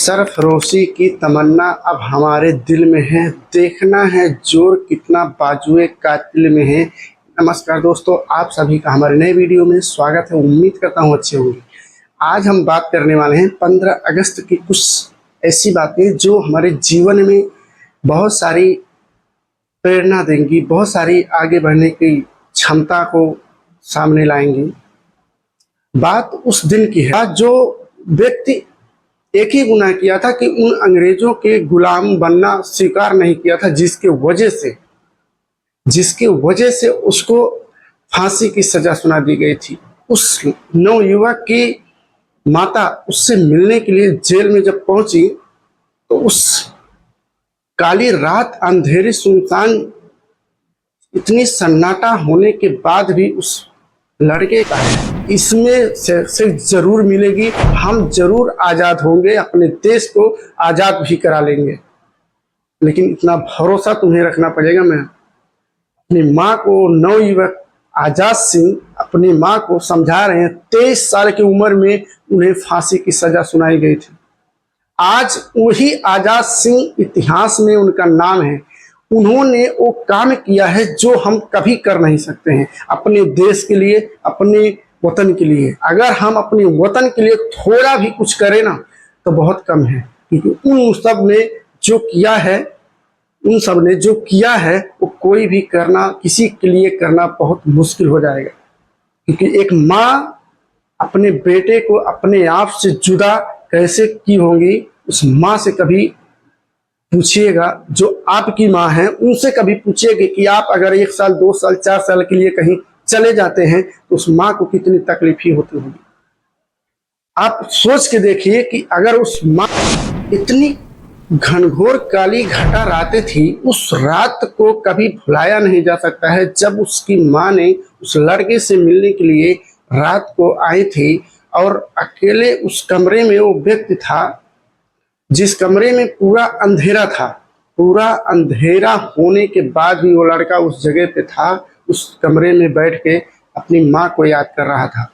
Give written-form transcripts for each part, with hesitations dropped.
सरफरोशी की तमन्ना अब हमारे दिल में है, देखना है जोर कितना बाजुए कातिल में है। नमस्कार दोस्तों, आप सभी का हमारे नए वीडियो में स्वागत है। उम्मीद करता हूँ अच्छे होंगे। आज हम बात करने वाले हैं 15 अगस्त की कुछ ऐसी बातें जो हमारे जीवन में बहुत सारी प्रेरणा देंगी, बहुत सारी आगे बढ़ने की क्षमता को सामने लाएंगी। बात उस दिन की है जो व्यक्ति एक ही गुनाह किया था कि उन अंग्रेजों के गुलाम बनना स्वीकार नहीं किया था, जिसके वजह से उसको फांसी की सजा सुना दी गई थी। उस नवयुवक की माता उससे मिलने के लिए जेल में जब पहुंची तो उस काली रात, अंधेरी सुनसान, इतनी सन्नाटा होने के बाद भी उस लड़के का इसमें से जरूर मिलेगी, हम जरूर आज़ाद होंगे, अपने देश को आज़ाद भी करा लेंगे। लेकिन इतना भरोसा तुम्हें रखना पड़ेगा। मैं अपनी माँ को, नवयुवक आज़ाद सिंह अपनी माँ को समझा रहे हैं। 23 साल की उम्र में उन्हें फांसी की सजा सुनाई गई थी। आज वही आज़ाद सिंह इतिहास में उनका नाम है। उन्होंने वो काम किया है जो हम कभी कर नहीं सकते हैं अपने देश के लिए, अपने वतन के लिए। अगर हम अपने वतन के लिए थोड़ा भी कुछ करें ना तो बहुत कम है, क्योंकि उन सब ने जो किया है वो कोई भी करना, किसी के लिए करना बहुत मुश्किल हो जाएगा। क्योंकि एक माँ अपने बेटे को अपने आप से जुदा कैसे की होंगी, उस माँ से कभी पूछिएगा। जो आपकी माँ है उनसे कभी पूछिएगा कि आप अगर 1 साल, 2 साल, 4 साल के लिए कहीं चले जाते हैं तो उस माँ को कितनी तकलीफ होती होगी। आप सोच के देखिए कि अगर उस माँ, इतनी घनघोर काली घटा रातें थी, उस रात को कभी भुलाया नहीं जा सकता है जब उसकी माँ ने उस लड़के से मिलने के लिए रात को आई थी। और अकेले उस कमरे में वो व्यक्ति था जिस कमरे में पूरा अंधेरा था। पूरा अंधेरा होने के बाद भी वो लड़का उस जगह पे था, उस कमरे में बैठ के अपनी माँ को याद कर रहा था।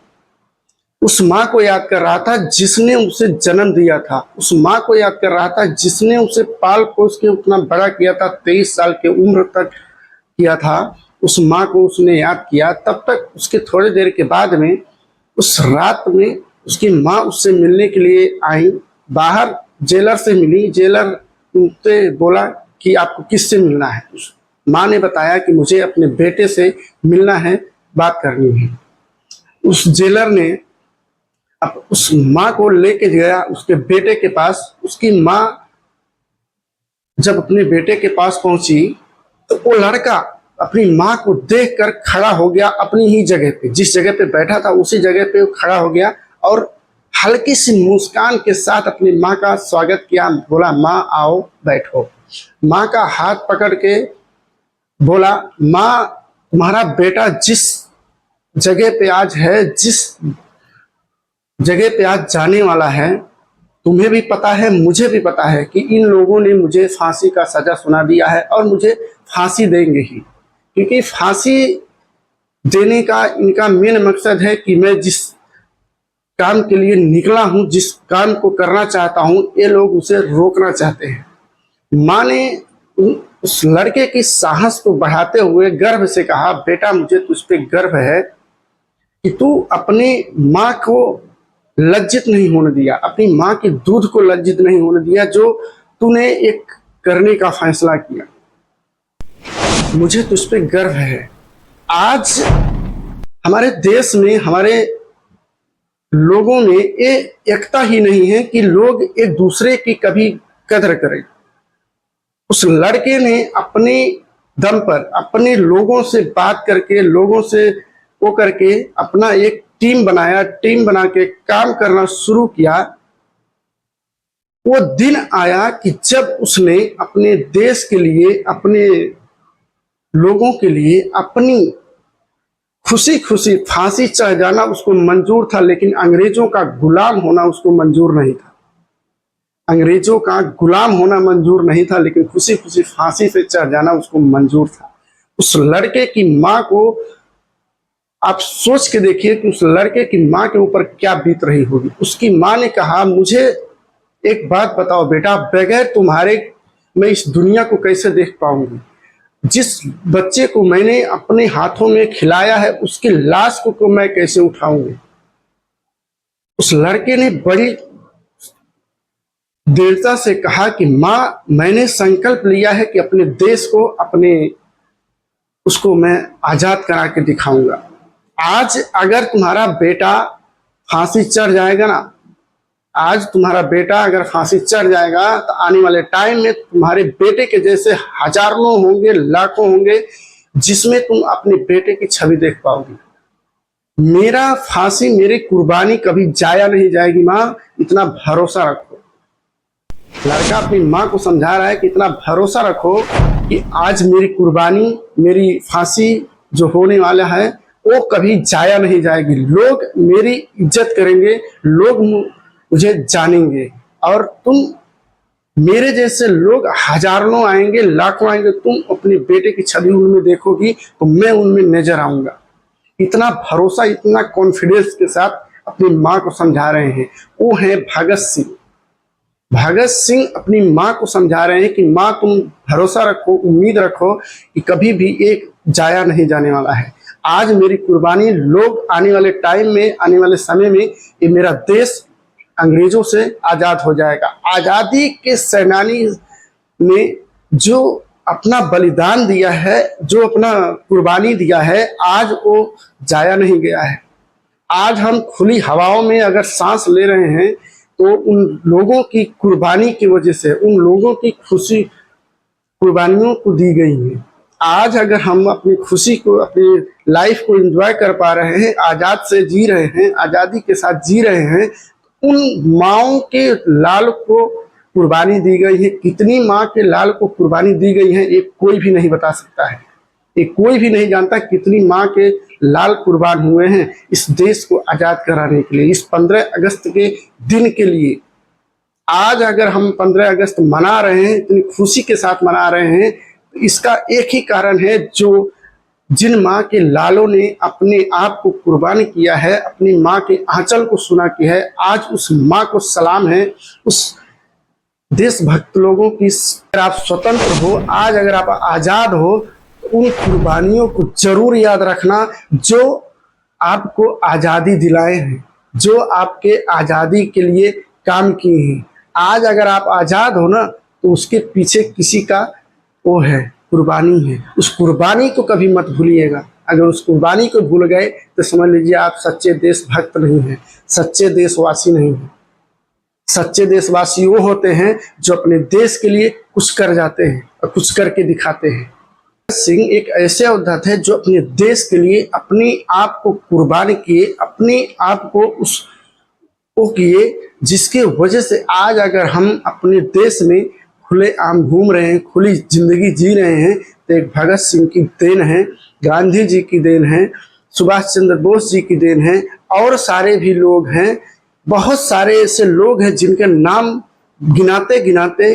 उस माँ को याद कर रहा था जिसने उसे जन्म दिया था। उस माँ को याद कर रहा था जिसने उसे पाल पोस के उतना बड़ा किया था, 23 साल की उम्र तक किया था। उस माँ को उसने याद किया। तब तक उसके थोड़ी देर के बाद में, उस रात में, उसकी माँ उससे मिलने के लिए आई। बाहर जेलर से मिली। जेलर उनसे बोला कि आपको किससे मिलना है। उस माँ ने बताया कि मुझे अपने बेटे से मिलना है, बात करनी है। उस जेलर ने अब उस माँ को लेके गया उसके बेटे के पास। उसकी माँ जब अपने बेटे के पास पहुंची तो वो लड़का अपनी माँ को देखकर खड़ा हो गया। अपनी ही जगह पे, जिस जगह पे बैठा था उसी जगह पे वो खड़ा हो गया और हल्की सी मुस्कान के साथ अपनी माँ का स्वागत किया। बोला, माँ आओ बैठो। माँ का हाथ पकड़ के बोला, माँ तुम्हारा बेटा जिस जगह पे आज है, जिस जगह पे आज जाने वाला है, तुम्हें भी पता है, मुझे भी पता है कि इन लोगों ने मुझे फांसी का सजा सुना दिया है और मुझे फांसी देंगे ही। क्योंकि फांसी देने का इनका मेन मकसद है कि मैं जिस काम के लिए निकला हूं, जिस काम को करना चाहता हूं, ये लोग उसे रोकना चाहते हैं। माँ ने उस लड़के की साहस को बढ़ाते हुए गर्व से कहा, बेटा मुझे तुझ पे गर्व है कि तू अपनी माँ को लज्जित नहीं होने दिया, अपनी माँ के दूध को लज्जित नहीं होने दिया, जो तूने एक करने का फैसला किया। मुझे तुझ पे गर्व है। आज हमारे देश में, हमारे लोगों में ये एकता ही नहीं है कि लोग एक दूसरे की कभी कदर करें। उस लड़के ने अपने दम पर, अपने लोगों से बात करके, लोगों से वो करके अपना एक टीम बनाया। टीम बना के काम करना शुरू किया। वो दिन आया कि जब उसने अपने देश के लिए, अपने लोगों के लिए, अपनी खुशी खुशी फांसी चढ़ जाना उसको मंजूर था, लेकिन अंग्रेजों का गुलाम होना उसको मंजूर नहीं था। अंग्रेजों का गुलाम होना मंजूर नहीं था, लेकिन खुशी खुशी फांसी से चढ़ जाना उसको मंजूर था। उस लड़के की माँ को आप सोच के देखिए कि उस लड़के की माँ के ऊपर क्या बीत रही होगी। उसकी माँ ने कहा, मुझे एक बात बताओ बेटा, बगैर तुम्हारे मैं इस दुनिया को कैसे देख पाऊंगी? जिस बच्चे को मैंने अपने हाथों में खिलाया है उसकी लाश को मैं कैसे उठाऊंगी? उस लड़के ने बड़ी दृढ़ता से कहा कि माँ, मैंने संकल्प लिया है कि अपने देश को, उसको मैं आजाद करा के दिखाऊंगा। आज अगर तुम्हारा बेटा फांसी चढ़ जाएगा ना, आज तुम्हारा बेटा अगर फांसी चढ़ जाएगा तो आने वाले टाइम में तुम्हारे बेटे के जैसे हजारों होंगे, लाखों होंगे, जिसमें तुम अपने बेटे की छवि देख पाओगे। मेरा फांसी, मेरी कुर्बानी कभी जाया नहीं जाएगी माँ, इतना भरोसा रखो। लड़का अपनी माँ को समझा रहा है कि इतना भरोसा रखो कि आज मेरी कुर्बानी, मेरी फांसी जो होने वाला है वो कभी जाया नहीं जाएगी। लोग मेरी इज्जत करेंगे, लोग मुझे जानेंगे, और तुम, मेरे जैसे लोग हजारों आएंगे, लाखों आएंगे, तुम अपने बेटे की छवि उनमें देखोगी तो मैं उनमें नजर आऊंगा। इतना भरोसा, इतना कॉन्फिडेंस के साथ अपनी माँ को समझा रहे हैं। वो है भगत सिंह। भगत सिंह अपनी माँ को समझा रहे हैं कि माँ, तुम भरोसा रखो, उम्मीद रखो कि कभी भी एक जाया नहीं जाने वाला है। आज मेरी कुर्बानी, लोग आने वाले टाइम में, आने वाले समय में ये मेरा देश अंग्रेजों से आजाद हो जाएगा। आजादी के सेनानी ने जो अपना बलिदान दिया है, जो अपना कुर्बानी दिया है, आज वो जाया नहीं गया है। आज हम खुली हवाओं में अगर सांस ले रहे हैं तो उन लोगों की कुर्बानी की वजह से, उन लोगों की खुशी कुर्बानियों को दी गई है। आज अगर हम अपनी खुशी को, अपनी लाइफ को एंजॉय कर पा रहे हैं, आजाद से जी रहे हैं, आजादी के साथ जी रहे हैं, उन माओं के लाल को कुर्बानी दी गई है। कितनी माँ के लाल को कुर्बानी दी गई है ये कोई भी नहीं बता सकता है। ये कोई भी नहीं जानता कितनी माँ के लाल कुर्बान हुए हैं इस देश को आजाद कराने के लिए, इस 15 अगस्त के दिन के लिए। आज अगर हम 15 अगस्त मना रहे हैं, इतनी खुशी के साथ मना रहे हैं, तो इसका एक ही कारण है, जो जिन माँ के लालों ने अपने आप को कुर्बान किया है, अपनी माँ के आंचल को सुना किया है, आज उस माँ को सलाम है। उस देशभक्त लोगों की, अगर आप स्वतंत्र हो, आज अगर आप आजाद हो, तो उन कुर्बानियों को जरूर याद रखना जो आपको आजादी दिलाए हैं, जो आपके आजादी के लिए काम किए हैं। आज अगर आप आजाद हो ना, तो उसके पीछे किसी का वो है, कुर्बानी है। उस कुर्बानी को कभी मत भूलिएगा। अगर उस कुर्बानी को भूल गए तो समझ लीजिए आप सच्चे देशभक्त नहीं हैं, सच्चे देशवासी नहीं हैं। सच्चे देशवासी वो होते हैं जो अपने देश के लिए कुछ कर जाते हैं और कुछ करके दिखाते हैं। भगत सिंह एक ऐसे योद्धा थे जो अपने देश के लिए अपने आप को कुर्बान किए, अपने आप को उस वो किए, जिसके वजह से आज अगर हम अपने देश में खुले आम घूम रहे हैं, खुली जिंदगी जी रहे हैं, तो एक भगत सिंह की देन है, गांधी जी की देन है, सुभाष चंद्र बोस जी की देन है, और सारे भी लोग हैं। बहुत सारे ऐसे लोग हैं जिनके नाम गिनाते गिनाते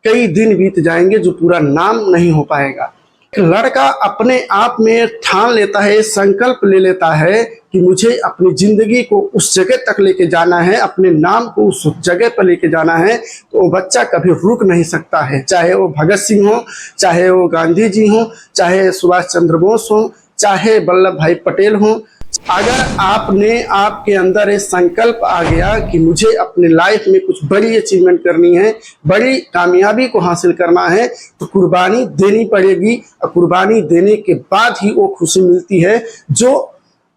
कई दिन बीत जाएंगे, जो पूरा नाम नहीं हो पाएगा। एक लड़का अपने आप में ठान लेता है, संकल्प ले लेता है कि मुझे अपनी जिंदगी को उस जगह तक लेके जाना है, अपने नाम को उस जगह पर लेके जाना है, तो वो बच्चा कभी रुक नहीं सकता है। चाहे वो भगत सिंह हो, चाहे वो गांधी जी हो, चाहे सुभाष चंद्र बोस हो, चाहे वल्लभ भाई पटेल हो। अगर आपने, आपके अंदर एक संकल्प आ गया कि मुझे अपने लाइफ में कुछ बड़ी अचीवमेंट करनी है, बड़ी कामयाबी को हासिल करना है, तो कुर्बानी देनी पड़ेगी। और कुर्बानी देने के बाद ही वो खुशी मिलती है जो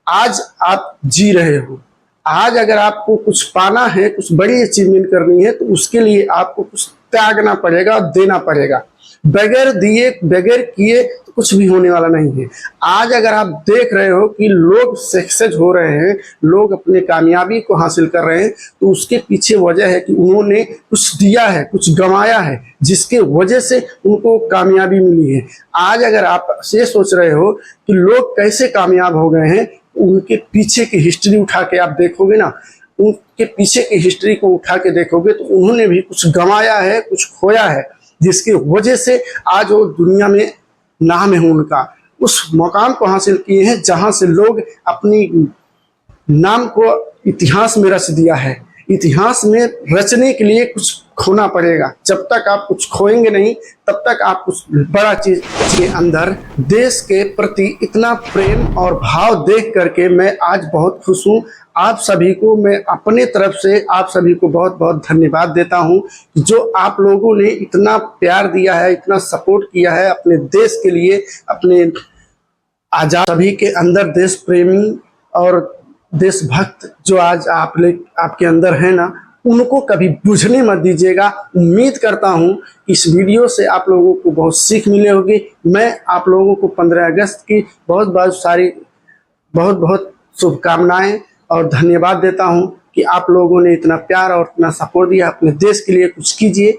आज आप जी रहे हो। आज अगर आपको कुछ पाना है, कुछ बड़ी अचीवमेंट करनी है, तो उसके लिए आपको कुछ त्यागना पड़ेगा, देना पड़ेगा। बगैर दिए, बगैर किए तो कुछ भी होने वाला नहीं है। आज अगर आप देख रहे हो कि लोग सक्सेस हो रहे हैं, लोग अपने कामयाबी को हासिल कर रहे हैं, तो उसके पीछे वजह है कि उन्होंने कुछ दिया है, कुछ गंवाया है, जिसके वजह से उनको कामयाबी मिली है। आज अगर आप ये सोच रहे हो कि लोग कैसे कामयाब हो गए हैं, उनके पीछे की हिस्ट्री उठा के आप देखोगे ना, उनके पीछे की हिस्ट्री को उठा के देखोगे तो उन्होंने भी कुछ गंवाया है, कुछ खोया है, जिसकी वजह से आज वो दुनिया में नाम है उनका, उस मुकाम को हासिल किए हैं जहां से लोग अपनी नाम को इतिहास में रच दिया है। इतिहास में रचने के लिए कुछ खोना पड़ेगा। जब तक आप कुछ खोएंगे नहीं, तब तक आप कुछ बड़ा चीज के अंदर देश के प्रति इतना प्रेम और भाव देख करके मैं आज बहुत खुश हूँ। आप सभी को मैं अपने तरफ से आप सभी को बहुत बहुत धन्यवाद देता हूँ, जो आप लोगों ने इतना प्यार दिया है, इतना सपोर्ट किया है अपने देश के लिए, अपने आजाद सभी के अंदर देश प्रेमी और देशभक्त जो आज आपके अंदर है ना, उनको कभी बुझने मत दीजिएगा। उम्मीद करता हूं कि इस वीडियो से आप लोगों को बहुत सीख मिले होगी। मैं आप लोगों को 15 अगस्त की बहुत बहुत शुभकामनाएं और धन्यवाद देता हूं कि आप लोगों ने इतना प्यार और इतना सपोर्ट दिया। अपने देश के लिए कुछ कीजिए।